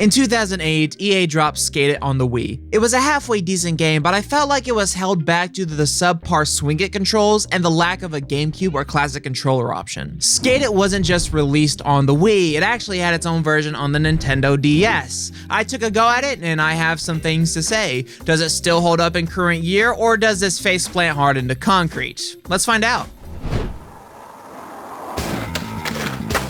In 2008, EA dropped Skate It on the Wii. It was a halfway decent game, but I felt like it was held back due to the subpar swing it controls and the lack of a GameCube or classic controller option. Skate It wasn't just released on the Wii, it actually had its own version on the Nintendo DS. I took a go at it and I have some things to say. Does it still hold up in current year, or does this faceplant hard into concrete? Let's find out.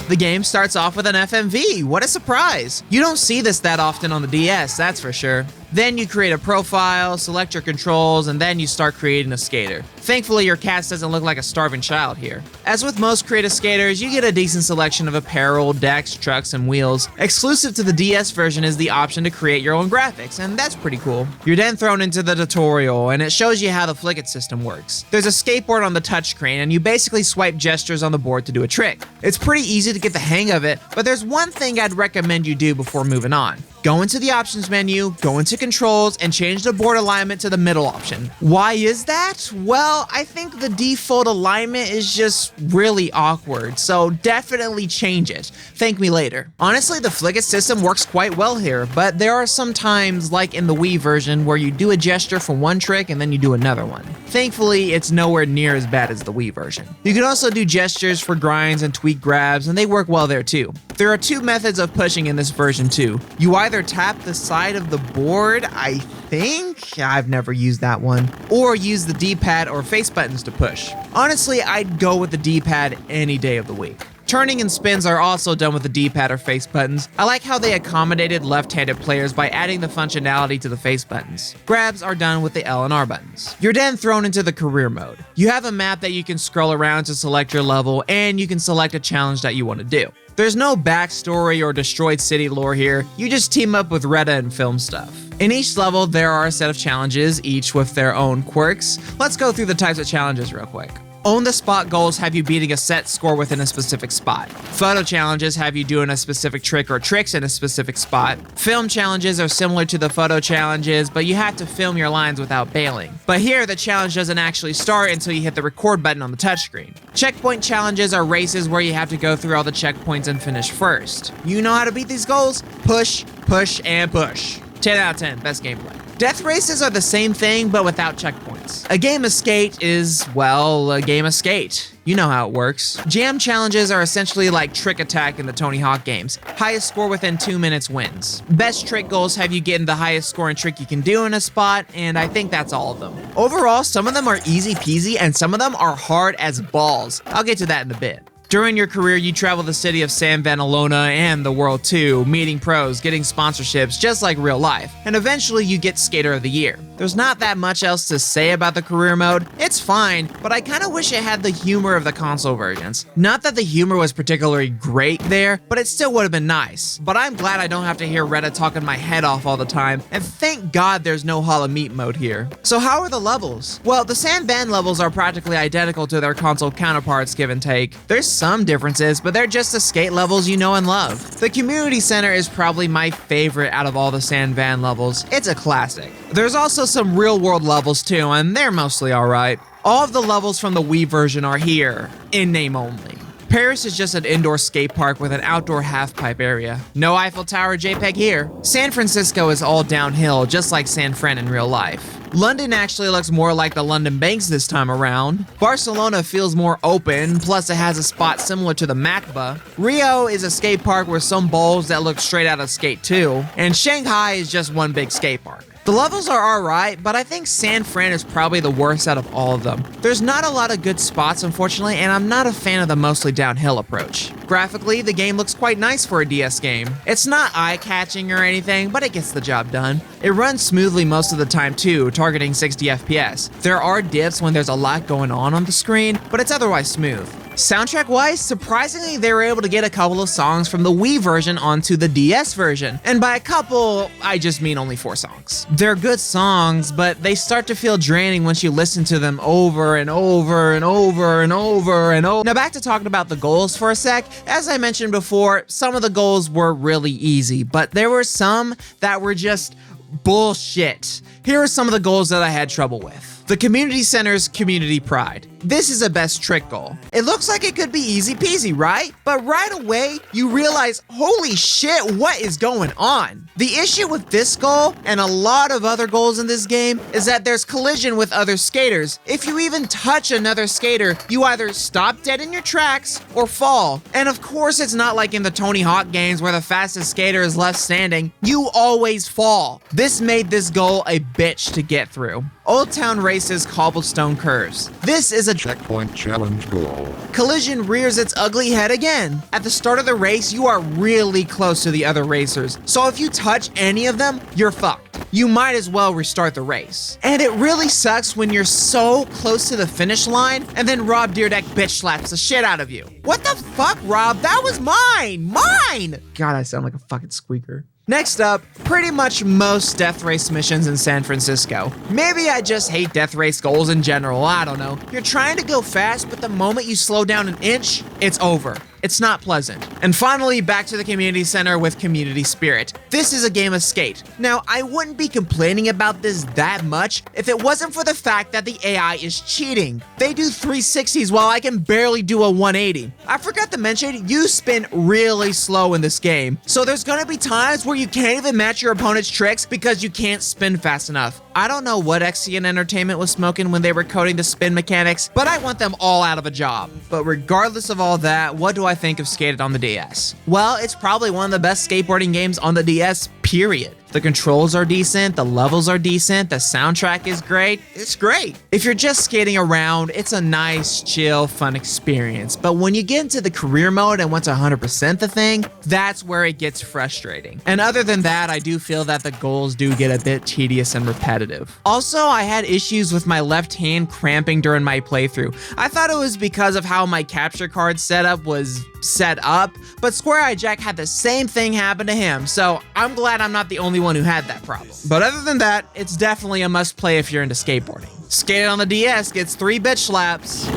The game starts off with an FMV. What a surprise! You don't see this that often on the DS, that's for sure. Then you create a profile, select your controls, and then you start creating a skater. Thankfully, your cast doesn't look like a starving child here. As with most creative skaters, you get a decent selection of apparel, decks, trucks, and wheels. Exclusive to the DS version is the option to create your own graphics, and that's pretty cool. You're then thrown into the tutorial, and it shows you how the flick it system works. There's a skateboard on the touchscreen, and you basically swipe gestures on the board to do a trick. It's pretty easy to get the hang of it, but there's one thing I'd recommend you do before moving on. Go into the options menu, go into controls, and change the board alignment to the middle option. Why is that? Well, I think the default alignment is just really awkward, so definitely change it. Thank me later. Honestly, the flick it system works quite well here, but there are some times, like in the Wii version, where you do a gesture for one trick and then you do another one. Thankfully, it's nowhere near as bad as the Wii version. You can also do gestures for grinds and tweak grabs, and they work well there too. There are two methods of pushing in this version too. You either tap the side of the board, I think? I've never used that one. Or use the D-pad or face buttons to push. Honestly, I'd go with the D-pad any day of the week. Turning and spins are also done with the D-pad or face buttons. I like how they accommodated left-handed players by adding the functionality to the face buttons. Grabs are done with the L and R buttons. You're then thrown into the career mode. You have a map that you can scroll around to select your level, and you can select a challenge that you want to do. There's no backstory or destroyed city lore here, you just team up with Retta and film stuff. In each level, there are a set of challenges, each with their own quirks. Let's go through the types of challenges real quick. Own the spot goals have you beating a set score within a specific spot. Photo challenges have you doing a specific trick or tricks in a specific spot. Film challenges are similar to the photo challenges, but you have to film your lines without bailing. But here, the challenge doesn't actually start until you hit the record button on the touchscreen. Checkpoint challenges are races where you have to go through all the checkpoints and finish first. You know how to beat these goals? Push, push, and push. 10 out of 10, best gameplay. Death races are the same thing, but without checkpoints. A game of skate is, well, a game of skate. You know how it works. Jam challenges are essentially like Trick Attack in the Tony Hawk games. Highest score within 2 minutes wins. Best trick goals have you getting the highest scoring trick you can do in a spot, and I think that's all of them. Overall, some of them are easy peasy, and some of them are hard as balls. I'll get to that in a bit. During your career, you travel the city of San Vanalona and the world too, meeting pros, getting sponsorships, just like real life, and eventually you get Skater of the Year. There's not that much else to say about the career mode. It's fine, but I kinda wish it had the humor of the console versions. Not that the humor was particularly great there, but it still would've been nice. But I'm glad I don't have to hear Retta talking my head off all the time, and thank God there's no Hall of Meat mode here. So how are the levels? Well, the San Van levels are practically identical to their console counterparts, give and take. There's some differences, but they're just the skate levels you know and love. The community center is probably my favorite out of all the San Van levels. It's a classic. There's also some real world levels too, and they're mostly alright. All of the levels from the Wii version are here, in name only. Paris is just an indoor skate park with an outdoor half-pipe area. No Eiffel Tower JPEG here. San Francisco is all downhill, just like San Fran in real life. London actually looks more like the London banks this time around. Barcelona feels more open, plus it has a spot similar to the Macba. Rio is a skate park with some bowls that look straight out of Skate 2. And Shanghai is just one big skate park. The levels are alright, but I think San Fran is probably the worst out of all of them. There's not a lot of good spots, unfortunately, and I'm not a fan of the mostly downhill approach. Graphically, the game looks quite nice for a DS game. It's not eye-catching or anything, but it gets the job done. It runs smoothly most of the time too, targeting 60 FPS. There are dips when there's a lot going on the screen, but it's otherwise smooth. Soundtrack-wise, surprisingly, they were able to get a couple of songs from the Wii version onto the DS version. And by a couple, I just mean only 4 songs. They're good songs, but they start to feel draining once you listen to them over and over and over and over and over. Now back to talking about the goals for a sec. As I mentioned before, some of the goals were really easy, but there were some that were just Bullshit. Here are some of the goals that I had trouble with. The community center's community pride. This is a best trick goal. It looks like it could be easy peasy, right? But right away, you realize, holy shit, what is going on? The issue with this goal, and a lot of other goals in this game, is that there's collision with other skaters. If you even touch another skater, you either stop dead in your tracks or fall. And of course, it's not like in the Tony Hawk games where the fastest skater is left standing. You always fall. This made this goal a bitch to get through. Old Town Race's cobblestone curves. This is a checkpoint challenge goal. Collision rears its ugly head again. At the start of the race, you are really close to the other racers, so if you touch any of them, you're fucked. You might as well restart the race. And it really sucks when you're so close to the finish line, and then Rob Deerdeck bitch slaps the shit out of you. What the fuck, Rob? That was mine! Mine! God, I sound like a fucking squeaker. Next up, pretty much most death race missions in San Francisco. Maybe I just hate death race goals in general, I don't know. You're trying to go fast, but the moment you slow down an inch, it's over. It's not pleasant. And finally, back to the community center with community spirit. This is a game of skate. Now, I wouldn't be complaining about this that much if it wasn't for the fact that the AI is cheating. They do 360s while I can barely do a 180. I forgot to mention, you spin really slow in this game. So there's gonna be times where you can't even match your opponent's tricks because you can't spin fast enough. I don't know what XCN Entertainment was smoking when they were coding the spin mechanics, but I want them all out of a job. But regardless of all that, what do I think of Skated on the DS? Well, it's probably one of the best skateboarding games on the DS, period. The controls are decent, the levels are decent, the soundtrack is great. It's great. If you're just skating around, it's a nice, chill, fun experience. But when you get into the career mode and want to 100% the thing, that's where it gets frustrating. And other than that, I do feel that the goals do get a bit tedious and repetitive. Also, I had issues with my left hand cramping during my playthrough. I thought it was because of how my capture card setup was set up, but Square Eye Jack had the same thing happen to him, so I'm glad I'm not the only one who had that problem. But other than that, it's definitely a must play if you're into skateboarding. Skated on the DS gets 3 bitch slaps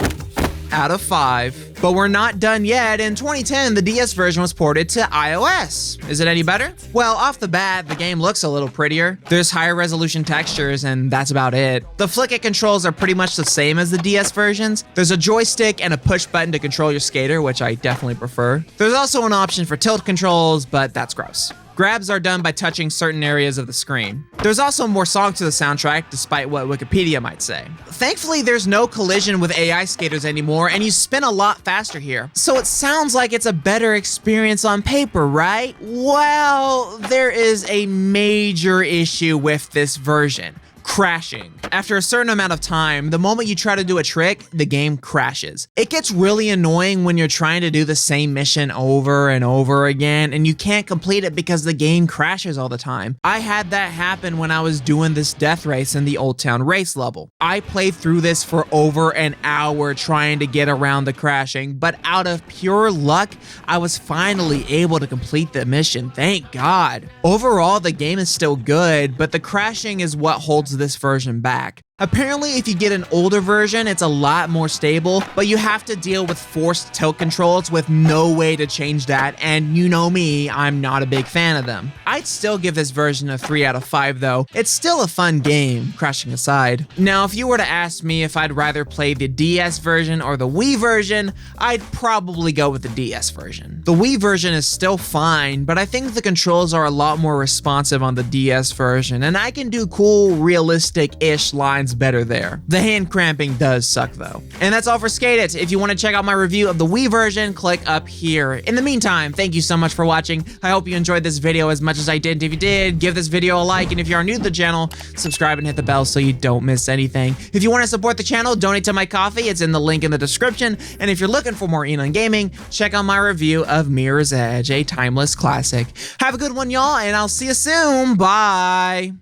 out of 5. But we're not done yet. In 2010, the DS version was ported to iOS. Is it any better? Well, off the bat, the game looks a little prettier. There's higher resolution textures, and that's about it. The flick it controls are pretty much the same as the DS versions. There's a joystick and a push button to control your skater, which I definitely prefer. There's also an option for tilt controls, but that's gross. Grabs are done by touching certain areas of the screen. There's also more songs to the soundtrack, despite what Wikipedia might say. Thankfully, there's no collision with AI skaters anymore, and you spin a lot faster here. So it sounds like it's a better experience on paper, right? Well, there is a major issue with this version. Crashing. After a certain amount of time, the moment you try to do a trick, the game crashes. It gets really annoying when you're trying to do the same mission over and over again, and you can't complete it because the game crashes all the time. I had that happen when I was doing this death race in the Old Town Race level. I played through this for over an hour trying to get around the crashing, but out of pure luck, I was finally able to complete the mission, thank God. Overall, the game is still good, but the crashing is what holds this version back. Apparently, if you get an older version, it's a lot more stable, but you have to deal with forced tilt controls with no way to change that, and you know me, I'm not a big fan of them. I'd still give this version a 3 out of 5 though. It's still a fun game, crashing aside. Now, if you were to ask me if I'd rather play the DS version or the Wii version, I'd probably go with the DS version. The Wii version is still fine, but I think the controls are a lot more responsive on the DS version, and I can do cool, realistic-ish lines better there. The hand cramping does suck though. And that's all for Skate It. If you want to check out my review of the Wii version, click up here. In the meantime, thank you so much for watching. I hope you enjoyed this video as much as I did. If you did, give this video a like, and if you are new to the channel, subscribe and hit the bell so you don't miss anything. If you want to support the channel, donate to my coffee. It's in the link in the description. And if you're looking for more ENunnGaming, check out my review of Mirror's Edge, a timeless classic. Have a good one, y'all, and I'll see you soon. Bye.